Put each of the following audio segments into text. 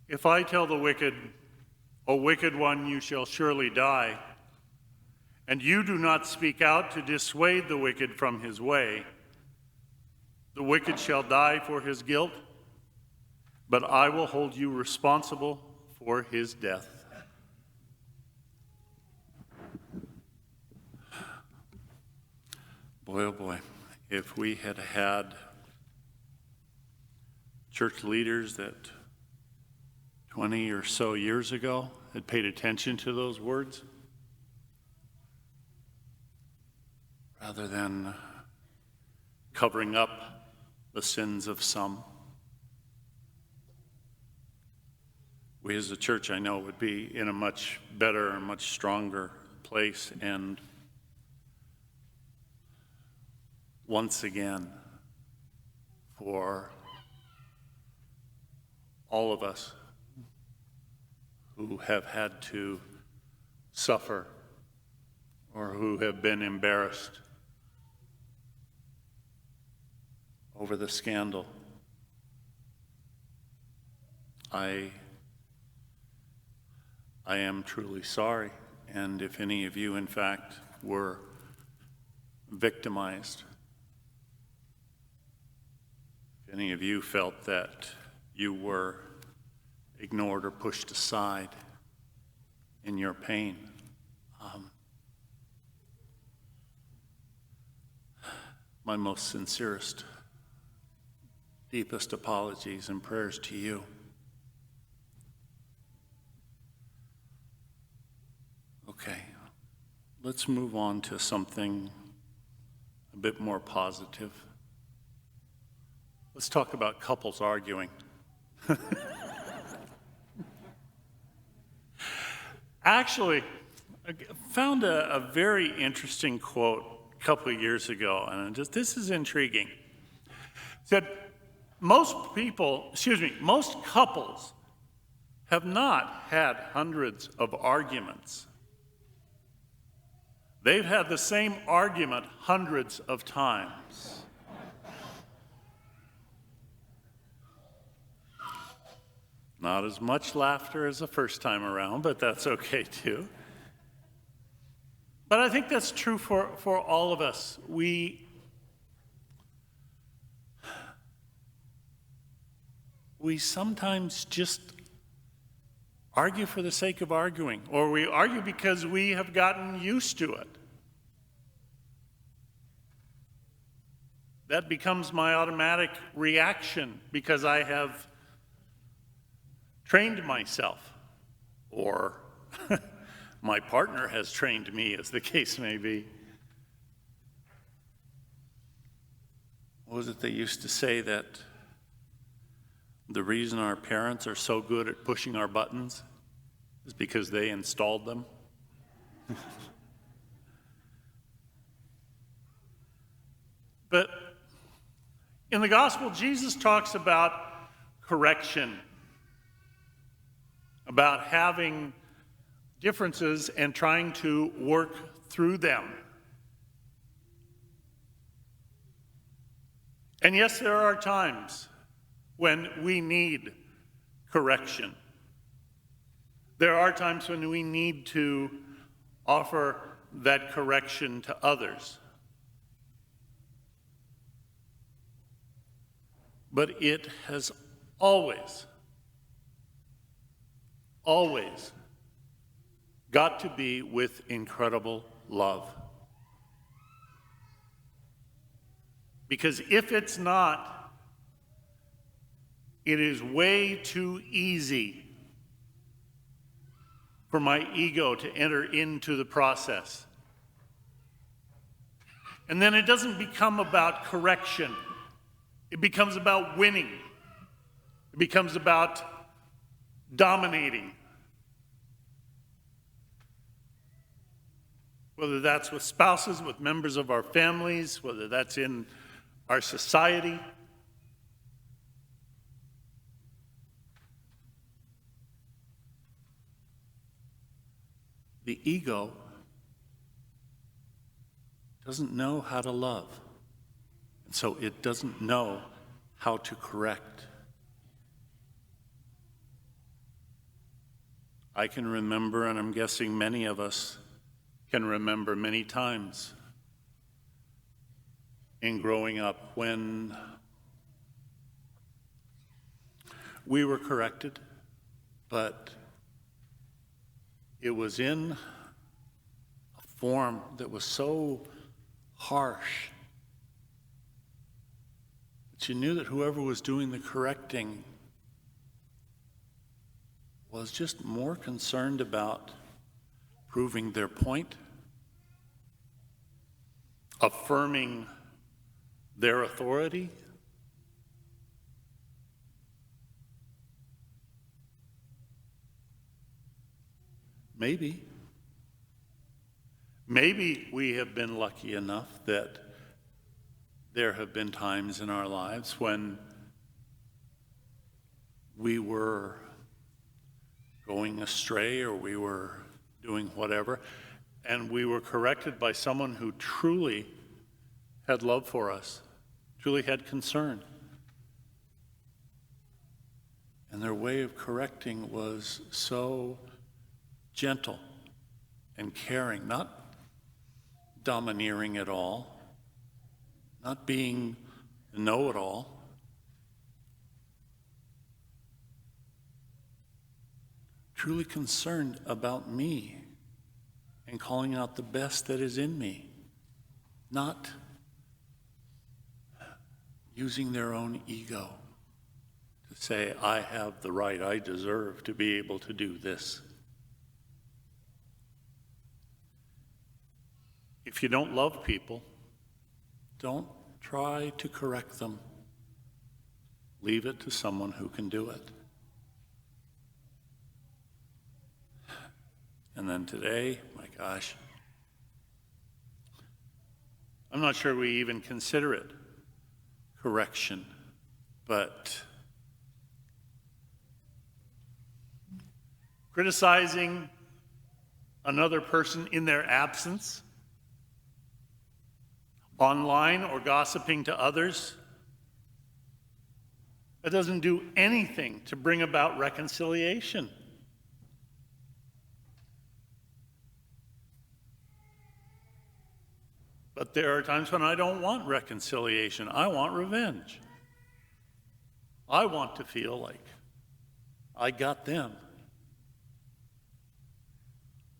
If I tell the wicked, O wicked one, you shall surely die, and you do not speak out to dissuade the wicked from his way, the wicked shall die for his guilt, but I will hold you responsible for his death. Boy, oh boy, if we had had church leaders that 20 or so years ago had paid attention to those words, rather than covering up the sins of some, we as a church, I know, would be in a much better and much stronger place. And once again, for all of us who have had to suffer or who have been embarrassed over the scandal, I am truly sorry. And if any of you, in fact, were victimized, if any of you felt that you were ignored or pushed aside in your pain, my most sincerest, deepest apologies and prayers to you. Okay, let's move on to something a bit more positive. Let's talk about couples arguing. Actually, I found a very interesting quote a couple of years ago, and this is intriguing. It said, most couples have not had hundreds of arguments. They've had the same argument hundreds of times. Not as much laughter as the first time around, but that's okay too. But I think that's true for all of us. We sometimes just argue for the sake of arguing, or we argue because we have gotten used to it. That becomes my automatic reaction because I have trained myself, or my partner has trained me, as the case may be. What was it they used to say, that the reason our parents are so good at pushing our buttons is because they installed them? But in the gospel, Jesus talks about correction, about having differences and trying to work through them. And yes, there are times when we need correction. There are times when we need to offer that correction to others. But it has always got to be with incredible love. Because if it's not, it is way too easy for my ego to enter into the process. And then it doesn't become about correction. It becomes about winning. It becomes about dominating. Whether that's with spouses, with members of our families, whether that's in our society. The ego doesn't know how to love, and so it doesn't know how to correct. I can remember, and I'm guessing many of us can remember many times in growing up when we were corrected, but it was in a form that was so harsh that you knew that whoever was doing the correcting was just more concerned about proving their point, affirming their authority, maybe we have been lucky enough that there have been times in our lives when we were going astray or we were doing whatever, and we were corrected by someone who truly had love for us, truly had concern. And their way of correcting was so gentle and caring, not domineering at all, not being the know-it-all. Truly concerned about me and calling out the best that is in me, not using their own ego to say, I have the right, I deserve to be able to do this. If you don't love people, don't try to correct them. Leave it to someone who can do it. And then today, my gosh, I'm not sure we even consider it correction, but criticizing another person in their absence, online or gossiping to others, that doesn't do anything to bring about reconciliation. But there are times when I don't want reconciliation. I want revenge. I want to feel like I got them.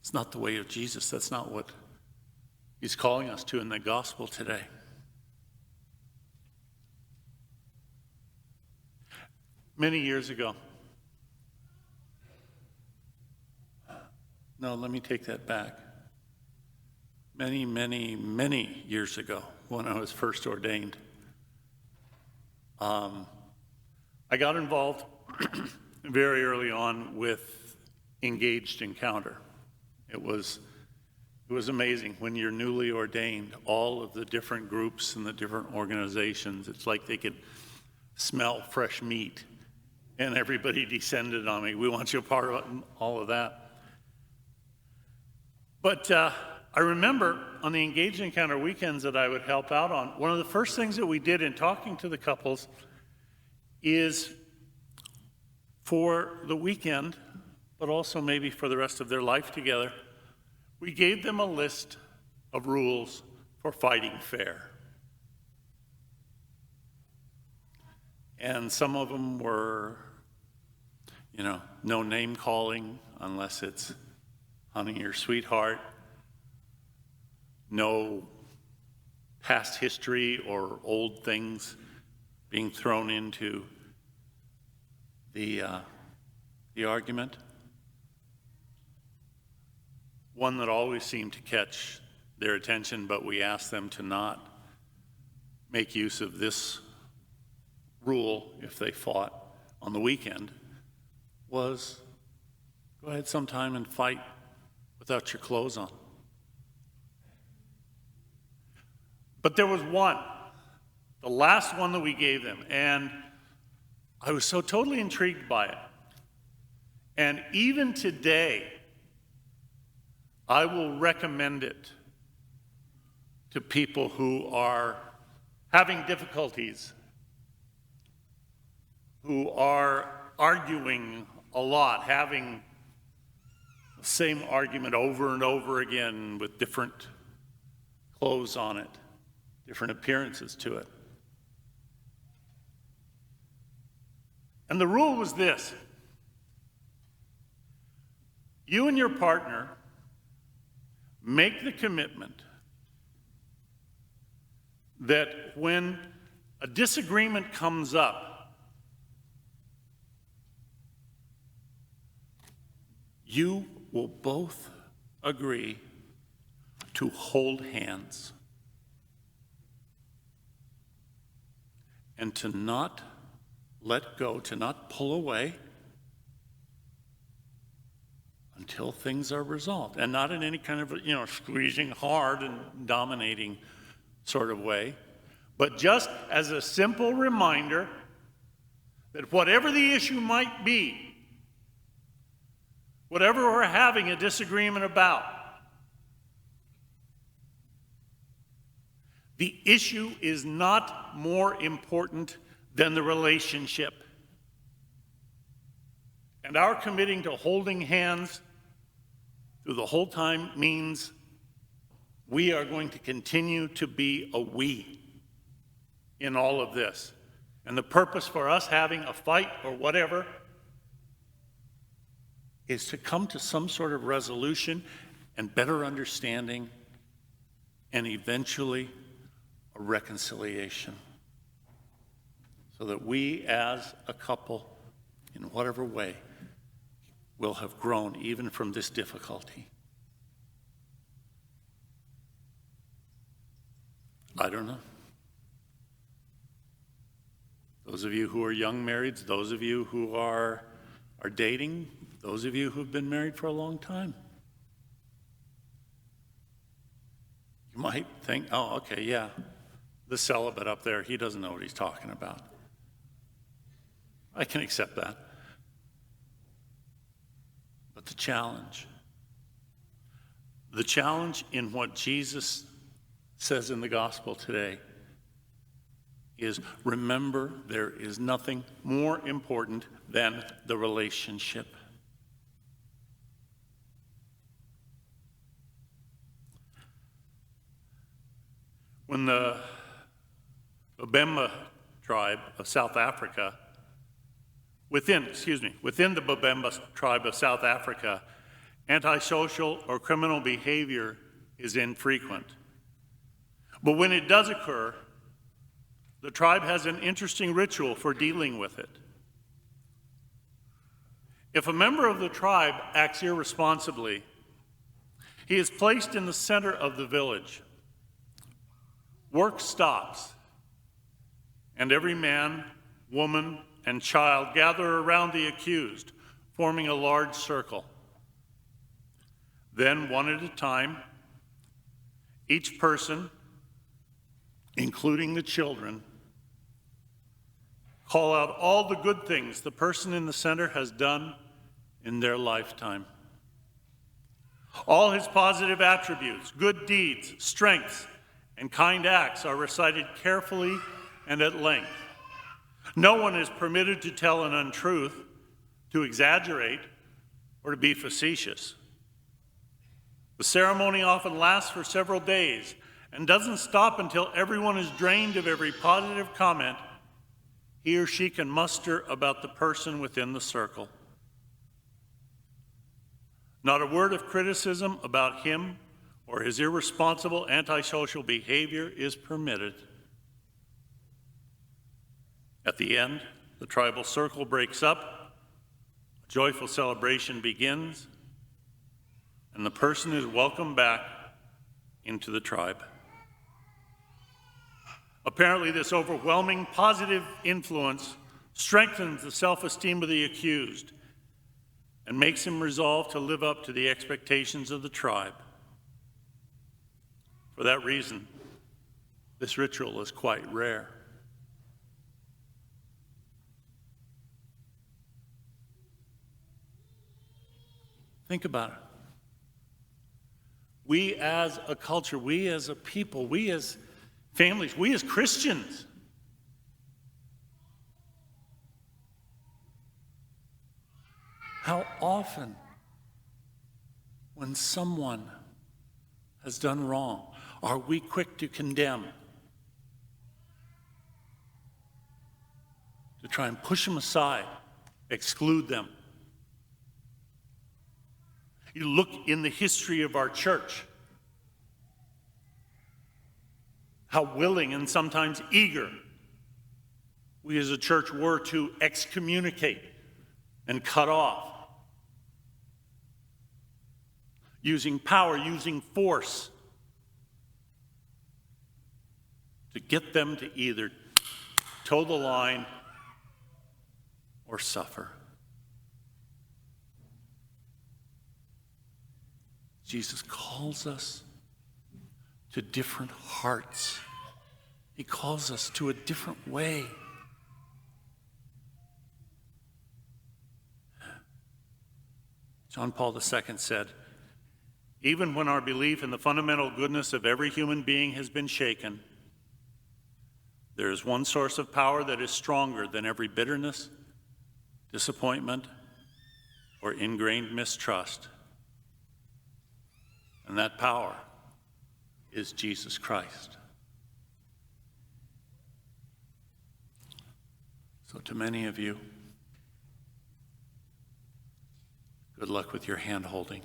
It's not the way of Jesus. That's not what he's calling us to in the gospel today. Many years ago, no, let me take that back. Many years ago, when I was first ordained, I got involved very early on with Engaged Encounter. It was amazing when you're newly ordained, all of the different groups and the different organizations, it's like they could smell fresh meat, and everybody descended on me. We want you a part of all of that. But I remember on the Engaged Encounter weekends that I would help out on, one of the first things that we did in talking to the couples is for the weekend, but also maybe for the rest of their life together, we gave them a list of rules for fighting fair. And some of them were, no name calling unless it's honey or sweetheart, no past history or old things being thrown into the argument. One that always seemed to catch their attention, but we asked them to not make use of this rule if they fought on the weekend, was go ahead sometime and fight without your clothes on. But there was one, the last one that we gave them, and I was so totally intrigued by it. And even today, I will recommend it to people who are having difficulties, who are arguing a lot, having the same argument over and over again with different clothes on it, different appearances to it. And the rule was this: you and your partner make the commitment that when a disagreement comes up, you will both agree to hold hands and to not let go, to not pull away until things are resolved. And not in any kind of, squeezing hard and dominating sort of way, but just as a simple reminder that whatever the issue might be, whatever we're having a disagreement about, the issue is not more important than the relationship. And our committing to holding hands through the whole time means we are going to continue to be a we in all of this. And the purpose for us having a fight or whatever is to come to some sort of resolution and better understanding and eventually a reconciliation, so that we as a couple, in whatever way, will have grown even from this difficulty. I don't know. Those of you who are young marrieds, those of you who are dating, those of you who've been married for a long time, you might think, oh, okay, yeah, the celibate up there, he doesn't know what he's talking about. I can accept that. But the challenge in what Jesus says in the gospel today is, remember, there is nothing more important than the relationship. When the Babemba tribe of South Africa, within the Babemba tribe of South Africa, antisocial or criminal behavior is infrequent. But when it does occur, the tribe has an interesting ritual for dealing with it. If a member of the tribe acts irresponsibly, he is placed in the center of the village. Work stops, and every man, woman, and child gather around the accused, forming a large circle. Then, one at a time, each person, including the children, call out all the good things the person in the center has done in their lifetime. All his positive attributes, good deeds, strengths, and kind acts are recited carefully and at length. No one is permitted to tell an untruth, to exaggerate, or to be facetious. The ceremony often lasts for several days and doesn't stop until everyone is drained of every positive comment he or she can muster about the person within the circle. Not a word of criticism about him or his irresponsible antisocial behavior is permitted. At the end, the tribal circle breaks up, a joyful celebration begins, and the person is welcomed back into the tribe. Apparently, this overwhelming positive influence strengthens the self-esteem of the accused and makes him resolve to live up to the expectations of the tribe. For that reason, this ritual is quite rare. Think about it. We as a culture, we as a people, we as families, we as Christians, how often when someone has done wrong? Are we quick to condemn? To try and push them aside, exclude them? You look in the history of our church, how willing and sometimes eager we as a church were to excommunicate and cut off, using power, using force to get them to either toe the line or suffer. Jesus calls us to different hearts. He calls us to a different way. John Paul II said, "Even when our belief in the fundamental goodness of every human being has been shaken, there is one source of power that is stronger than every bitterness, disappointment, or ingrained mistrust. And that power is Jesus Christ." So to many of you, good luck with your hand-holding.